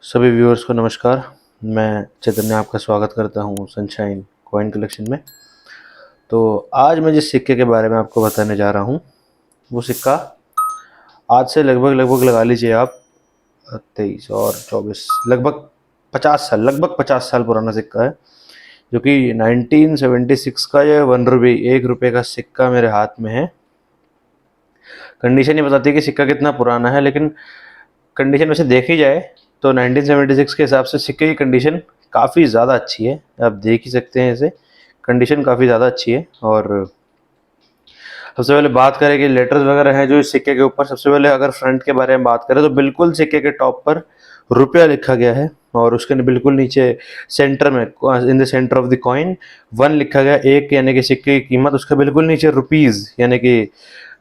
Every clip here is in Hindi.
सभी व्यूअर्स को नमस्कार। मैं चैतन्य आपका स्वागत करता हूं सनशाइन कॉइन कलेक्शन में। तो आज मैं जिस सिक्के के बारे में आपको बताने जा रहा हूं वो सिक्का आज से लगभग लगा लीजिए आप 23 और 24 लगभग 50 साल पुराना सिक्का है, जो कि 1976 का ये 1 रुपये 1 रुपये का सिक्का मेरे हाथ में है। कंडीशन ये बताती है कि सिक्का कितना पुराना है, लेकिन कंडीशन वैसे देखी जाए तो 1976 के हिसाब से सिक्के की कंडीशन काफ़ी ज़्यादा अच्छी है। आप देख ही सकते हैं इसे, कंडीशन काफ़ी ज़्यादा अच्छी है। और सबसे पहले बात करें कि लेटर्स वगैरह हैं जो इस सिक्के के ऊपर। सबसे पहले अगर फ्रंट के बारे में बात करें तो बिल्कुल सिक्के के टॉप पर रुपया लिखा गया है, और उसके बिल्कुल नीचे सेंटर में in the centre of the coin 1 लिखा गया, एक यानी कि सिक्के की कीमत। उसके बिल्कुल नीचे रुपीज़ यानी कि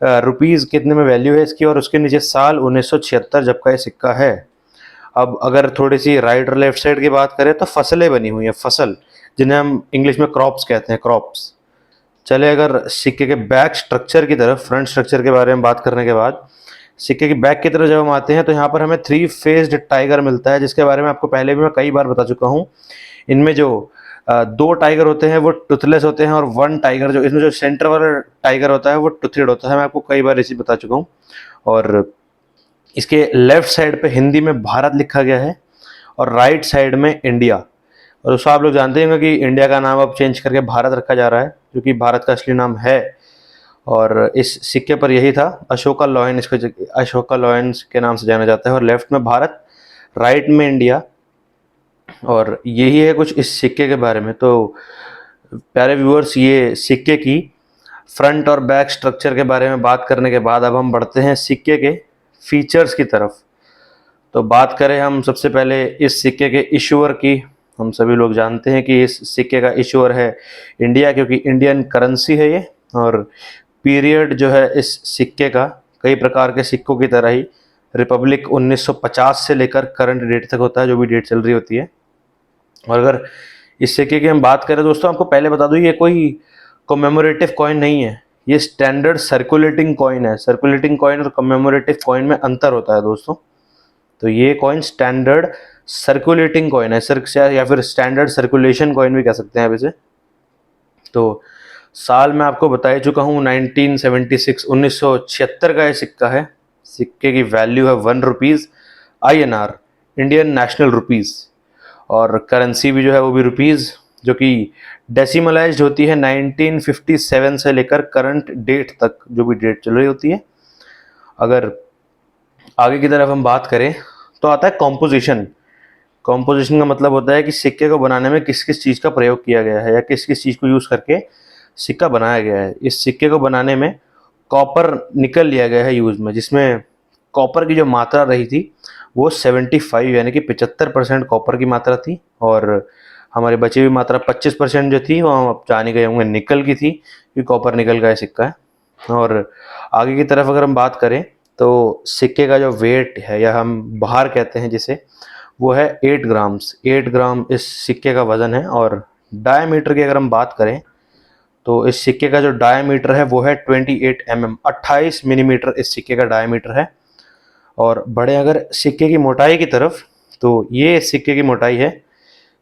रुपीज़ कितने में वैल्यू है इसकी, और उसके नीचे साल 1976 जब का ये सिक्का है। अब अगर थोड़ी सी राइट और लेफ्ट साइड की बात करें तो फसलें बनी हुई हैं, फसल, जिन्हें हम इंग्लिश में क्रॉप्स कहते हैं, क्रॉप्स। चले अगर सिक्के के बैक स्ट्रक्चर की तरफ, फ्रंट स्ट्रक्चर के बारे में बात करने के बाद सिक्के की बैक की तरफ जब हम आते हैं तो यहाँ पर हमें 3 फेस्ड टाइगर मिलता है, जिसके बारे में आपको पहले भी मैं कई बार बता चुका हूँ। इनमें जो 2 टाइगर होते हैं वो टुथलेस होते हैं, और 1 टाइगर जो इसमें जो सेंटर वाला टाइगर होता है वो टुथेड होता है। मैं आपको कई बार इसी बता चुका हूँ। और इसके लेफ्ट साइड पे हिंदी में भारत लिखा गया है, और राइट साइड में इंडिया। और दोस्तों आप लोग जानते होंगे कि इंडिया का नाम अब चेंज करके भारत रखा जा रहा है, जो कि भारत का असली नाम है। और इस सिक्के पर यही था, अशोका लॉयन, इसको अशोका लॉयंस के नाम से जाना जाता है। और लेफ्ट में भारत, राइट में इंडिया। और यही है कुछ इस सिक्के के बारे में। तो प्यारे व्यूअर्स, ये सिक्के की फ्रंट और बैक स्ट्रक्चर के बारे में बात करने के बाद अब हम बढ़ते हैं सिक्के के फीचर्स की तरफ। तो बात करें हम सबसे पहले इस सिक्के के इशूअर की। हम सभी लोग जानते हैं कि इस सिक्के का इशूअर है इंडिया, क्योंकि इंडियन करेंसी है ये। और पीरियड जो है इस सिक्के का कई प्रकार के सिक्कों की तरह ही रिपब्लिक 1950 से लेकर करंट डेट तक होता है, जो भी डेट चल रही होती है। और अगर इस सिक्के की हम बात करें दोस्तों, आपको पहले बता दूं ये कोई कॉमेमोरेटिव कॉइन नहीं है, ये स्टैंडर्ड सर्कुलेटिंग कॉइन है। सर्कुलेटिंग कॉइन और कॉमेमोरेटिव कॉइन में अंतर होता है दोस्तों। तो ये कॉइन स्टैंडर्ड सर्कुलेटिंग कॉइन है, या फिर स्टैंडर्ड सर्कुलेशन कॉइन भी कह सकते हैं आप इसे। तो साल मैं आपको बता ही चुका हूँ, 1976 1976 का ये सिक्का है। सिक्के की वैल्यू है 1 rupees INR, Indian national rupees. और करेंसी भी जो है वो भी रुपीज़, जो कि डेसिमलाइज्ड होती है 1957 से लेकर करंट डेट तक, जो भी डेट चल रही होती है। अगर आगे की तरफ हम बात करें तो आता है कॉम्पोजिशन। कॉम्पोजिशन का मतलब होता है कि सिक्के को बनाने में किस किस चीज़ का प्रयोग किया गया है, या किस किस चीज़ को यूज़ करके सिक्का बनाया गया है। इस सिक्के को बनाने में कॉपर निकल लिया गया है यूज़ में, जिसमें कॉपर की जो मात्रा रही थी वो 75 यानी कि 75% कॉपर की मात्रा थी। और हमारी बची हुई मात्रा 25% जो थी वो हम अब जाने गए होंगे निकल की थी, क्योंकि कॉपर निकल का सिक्का है। और आगे की तरफ अगर हम बात करें तो सिक्के का जो वेट है, या हम भार कहते हैं जिसे, वो है 8 ग्राम्स। 8 ग्राम इस सिक्के का वज़न है। और डायमीटर की अगर हम बात करें तो इस सिक्के का जो डायमीटर है वो है 28 mm, 28 मिलीमीटर इस सिक्के का डायमीटर है। और बढ़े अगर सिक्के की मोटाई की तरफ, तो ये सिक्के की मोटाई है,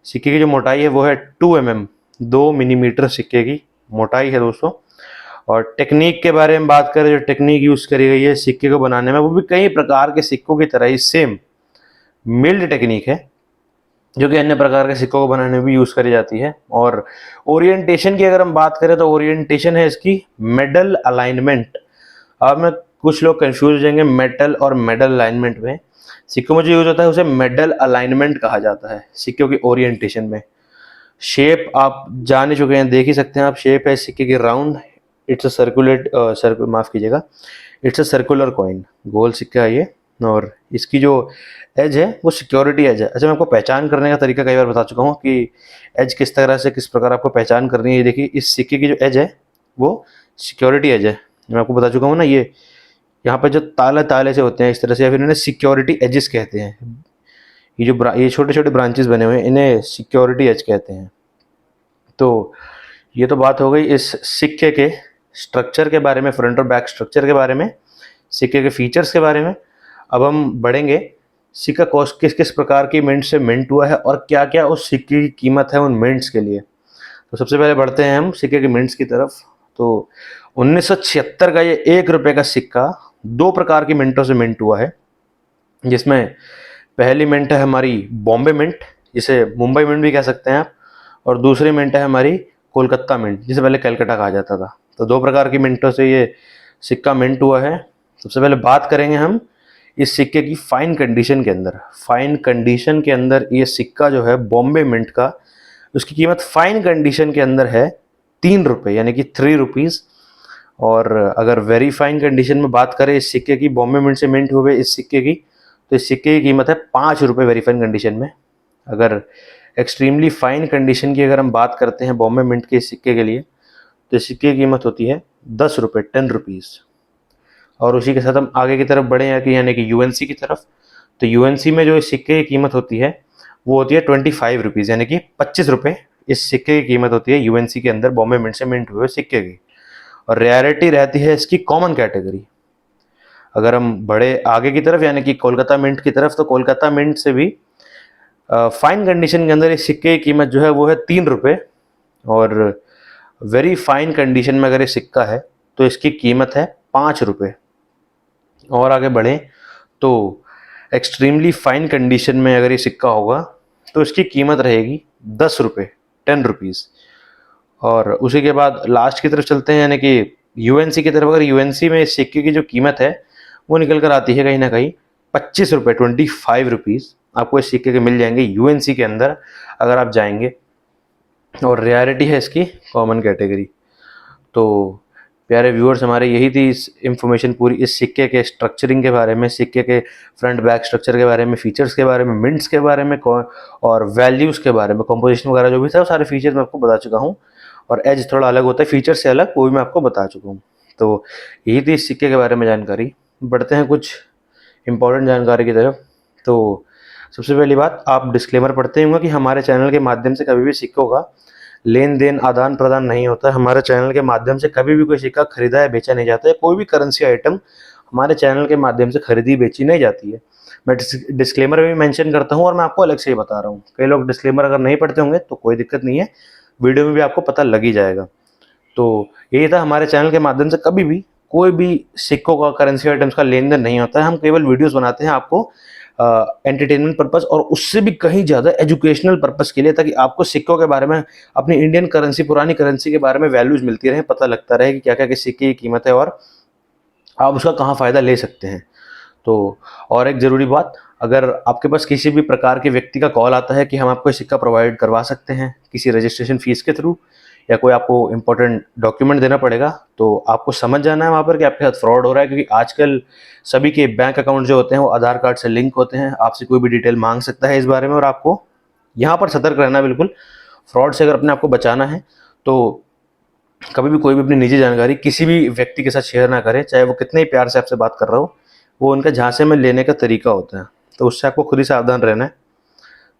सिक्के की जो मोटाई है वो है 2 mm, 2 मिलीमीटर सिक्के की मोटाई है दोस्तों। और टेक्निक के बारे में बात करें, जो टेक्निक यूज़ करी गई है सिक्के को बनाने में, वो भी कई प्रकार के सिक्कों की तरह ही सेम मिल्ड टेक्निक है, जो कि अन्य प्रकार के सिक्कों को बनाने में भी यूज़ करी जाती है। और ओरिएंटेशन की अगर हम बात करें तो ओरिएंटेशन है इसकी मेडल अलाइनमेंट। अब में कुछ लोग कंफ्यूज हो जाएंगे मेटल और मेडल अलाइनमेंट में। सिक्कों में जो यूज़ होता है उसे मेडल अलाइनमेंट कहा जाता है। सिक्कों की ओरिएंटेशन में शेप आप जान ही चुके हैं, देख ही सकते हैं आप। शेप है सिक्के की राउंड, इट्स अ माफ़ कीजिएगा, इट्स अ सर्कुलर कॉइन, गोल सिक्का है ये। और इसकी जो एज है वो सिक्योरिटी एज है। अच्छा, मैं आपको पहचान करने का तरीका कई बार बता चुका हूँ कि एज किस तरह से, किस प्रकार आपको पहचान करनी है। ये देखिए, इस सिक्के की जो एज है वो सिक्योरिटी एज है। मैं आपको बता चुका हूँ ना, ये यहाँ पे जो ताले ताले से होते हैं इस तरह से, या फिर इन्हें सिक्योरिटी एजेस कहते हैं। ये छोटे छोटे ब्रांचेस बने हुए हैं, इन्हें सिक्योरिटी एज कहते हैं। तो ये तो बात हो गई इस सिक्के के स्ट्रक्चर के बारे में, फ्रंट और बैक स्ट्रक्चर के बारे में, सिक्के के फीचर्स के बारे में। अब हम बढ़ेंगे सिक्का कॉस्ट किस किस प्रकार की मिंट से मिंट हुआ है और क्या क्या उस सिक्के की कीमत है उन मिंट्स के लिए। तो सबसे पहले बढ़ते हैं हम सिक्के के मिंट्स की तरफ। तो 1976 का ये 1 रुपये का सिक्का 2 प्रकार की मिंटों से मिंट हुआ है, जिसमें पहली मिंट है हमारी बॉम्बे मिंट, जिसे मुंबई मिंट भी कह सकते हैं आप, और दूसरी मिंट है हमारी कोलकाता मिंट, जिसे पहले कलकत्ता कहा जाता था। तो 2 प्रकार की मिंटों से ये सिक्का मिंट हुआ है। सबसे पहले बात करेंगे हम इस सिक्के की फाइन कंडीशन के अंदर। फाइन कंडीशन के अंदर ये सिक्का जो है बॉम्बे मिंट का, उसकी कीमत फाइन कंडीशन के अंदर है 3 रुपये, यानी कि 3 रुपीज़। और अगर वेरी फाइन कंडीशन में बात करें इस सिक्के की, बॉम्बे मिंट से मिंट हुए इस सिक्के की, तो इस सिक्के की कीमत है 5 रुपये वेरी फाइन कंडीशन में। अगर एक्सट्रीमली फाइन कंडीशन की अगर हम बात करते हैं बॉम्बे मिंट के सिक्के के लिए, तो इस सिक्के की कीमत होती है 10 रुपये, 10 रुपीज़। और उसी के साथ हम आगे की तरफ बढ़े हैं कि यानी कि यूएनसी की तरफ। तो यूएनसी में जो इस सिक्के की कीमत होती है वो होती है 25 रुपीज़, यानी कि 25 रुपये इस सिक्के की कीमत होती है यूएनसी के अंदर बॉम्बे मिंट से मिंट हुए सिक्के की। और रेयरिटी रहती है इसकी कॉमन कैटेगरी। अगर हम बढ़े आगे की तरफ यानी कि कोलकाता मिंट की तरफ, तो कोलकाता मिंट से भी फाइन कंडीशन के अंदर इस सिक्के की कीमत जो है वो है 3 रुपये। और वेरी फाइन कंडीशन में अगर ये सिक्का है तो इसकी कीमत है 5 रुपये। और आगे बढ़े तो एक्सट्रीमली फाइन कंडीशन में अगर ये सिक्का होगा तो इसकी कीमत रहेगी 10 रुपये, 10 रुपीज़। और उसी के बाद लास्ट की तरफ चलते हैं यानी कि यूएनसी की तरफ। अगर यूएनसी में इस सिक्के की जो कीमत है वो निकल कर आती है कहीं ना कहीं 25 रुपये, 25 रुपीज़ आपको इस सिक्के के मिल जाएंगे यूएनसी के अंदर अगर आप जाएंगे। और रेयरिटी है इसकी कॉमन कैटेगरी। तो प्यारे व्यूअर्स, हमारे यही थी इस इंफॉर्मेशन पूरी इस सिक्के के स्ट्रक्चरिंग के बारे में, सिक्के के फ्रंट बैक स्ट्रक्चर के बारे में, फीचर्स के बारे में, मिंट्स के बारे में और वैल्यूज़ के बारे में, कंपोजिशन वगैरह जो भी था वो सारे फीचर्स मैं आपको बता चुका हूँ। और एज थोड़ा अलग होता है फीचर से अलग, वो भी मैं आपको बता चुका हूँ। तो यही थी इस सिक्के के बारे में जानकारी। बढ़ते हैं कुछ इंपॉर्टेंट जानकारी की तरफ। तो सबसे पहली बात, आप डिस्क्लेमर पढ़ते होंगे कि हमारे चैनल के माध्यम से कभी भी सिक्कों का लेन देन आदान प्रदान नहीं होता है। हमारे चैनल के माध्यम से कभी भी कोई सिक्का खरीदा या बेचा नहीं जाता है। कोई भी करेंसी आइटम हमारे चैनल के माध्यम से खरीदी बेची नहीं जाती है। मैं डिस्क्लेमर में भी मेंशन करता हूँ और मैं आपको अलग से ही बता रहा हूँ। कई लोग डिस्क्लेमर अगर नहीं पढ़ते होंगे तो कोई दिक्कत नहीं है, वीडियो में भी आपको पता लग ही जाएगा। तो यही था, हमारे चैनल के माध्यम से कभी भी कोई भी सिक्कों का, करेंसी आइटम्स का लेन देन नहीं होता है। हम केवल वीडियोस बनाते हैं आपको एंटरटेनमेंट पर्पस और उससे भी कहीं ज़्यादा एजुकेशनल पर्पस के लिए, ताकि आपको सिक्कों के बारे में, अपनी इंडियन करेंसी, पुरानी करेंसी के बारे में वैल्यूज मिलती रहे, पता लगता रहे कि क्या क्या किस सिक्के की कीमत है और आप उसका कहाँ फ़ायदा ले सकते हैं। तो और एक ज़रूरी बात, अगर आपके पास किसी भी प्रकार के व्यक्ति का कॉल आता है कि हम आपको सिक्का प्रोवाइड करवा सकते हैं किसी रजिस्ट्रेशन फीस के थ्रू, या कोई आपको इंपॉर्टेंट डॉक्यूमेंट देना पड़ेगा, तो आपको समझ जाना है वहाँ पर कि आपके साथ फ्रॉड हो रहा है। क्योंकि आजकल सभी के बैंक अकाउंट जो होते हैं वो आधार कार्ड से लिंक होते हैं। आपसे कोई भी डिटेल मांग सकता है इस बारे में, और आपको यहाँ पर सतर्क रहना है बिल्कुल। फ्रॉड से अगर अपने आप को बचाना है तो कभी भी कोई भी अपनी निजी जानकारी किसी भी व्यक्ति के साथ शेयर ना करें, चाहे वो कितने ही प्यार से आपसे बात कर रहा हो। वो उनका झांसे में लेने का तरीका होता है, तो उससे आपको खुद ही सावधान रहना है।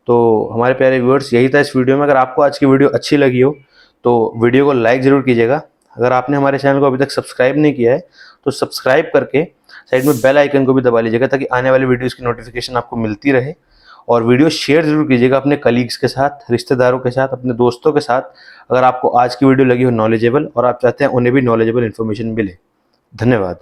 तो हमारे प्यारे व्यूअर्स, यही था इस वीडियो में। अगर आपको आज की वीडियो अच्छी लगी हो तो वीडियो को लाइक ज़रूर कीजिएगा। अगर आपने हमारे चैनल को अभी तक सब्सक्राइब नहीं किया है तो सब्सक्राइब करके साइड में बेल आइकन को भी दबा लीजिएगा, ताकि आने वाली वीडियोस की नोटिफिकेशन आपको मिलती रहे। और वीडियो शेयर ज़रूर कीजिएगा अपने कलीग्स के साथ, रिश्तेदारों के साथ, अपने दोस्तों के साथ, अगर आपको आज की वीडियो लगी हो नॉलेजेबल और आप चाहते हैं उन्हें भी नॉलेजेबल इन्फॉर्मेशन मिले। धन्यवाद।